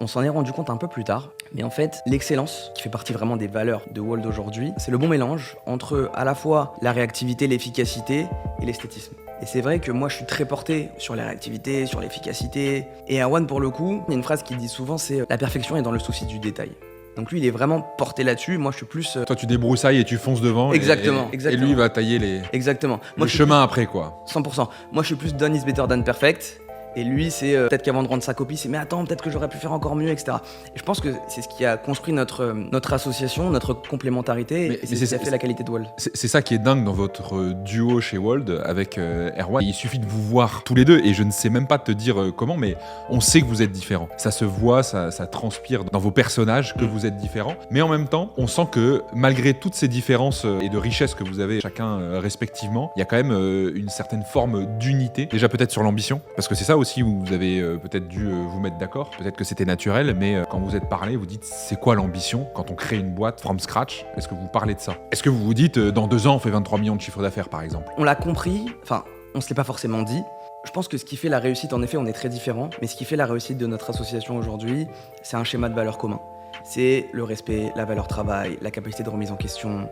On s'en est rendu compte un peu plus tard, mais en fait, l'excellence, qui fait partie vraiment des valeurs de Wolt aujourd'hui, c'est le bon mélange entre à la fois la réactivité, l'efficacité et l'esthétisme. Et c'est vrai que moi je suis très porté sur la réactivité, sur l'efficacité. Et Erwan pour le coup, il y a une phrase qu'il dit souvent, c'est « la perfection est dans le souci du détail ». Donc lui il est vraiment porté là-dessus, moi je suis plus... Toi, tu débroussailles et tu fonces devant. Exactement, Et exactement. lui, il va tailler les... Exactement. le chemin après, quoi. 100%. Moi je suis plus done is better than perfect. Et lui, c'est peut-être qu'avant de rendre sa copie, c'est mais attends, peut-être que j'aurais pu faire encore mieux, etc. Et je pense que c'est ce qui a construit notre association, notre complémentarité, et c'est ce qui a fait la qualité de Wolt. C'est ça qui est dingue dans votre duo chez Wolt avec Erwan. Il suffit de vous voir tous les deux, et je ne sais même pas te dire comment, mais on sait que vous êtes différents. Ça se voit, ça transpire dans vos personnages que vous êtes différents. Mais en même temps, on sent que malgré toutes ces différences et de richesses que vous avez chacun respectivement, il y a quand même une certaine forme d'unité. Déjà peut-être sur l'ambition, parce que c'est ça aussi où vous avez peut-être dû vous mettre d'accord. Peut-être que c'était naturel, mais quand vous êtes parlé, vous dites c'est quoi l'ambition quand on crée une boîte from scratch? Est-ce que vous parlez de ça? Est-ce que vous vous dites dans 2 ans on fait 23 millions de chiffre d'affaires par exemple? On l'a compris, enfin on se l'est pas forcément dit. Je pense que ce qui fait la réussite, en effet on est très différents, mais ce qui fait la réussite de notre association aujourd'hui, c'est un schéma de valeurs commun. C'est le respect, la valeur travail, la capacité de remise en question.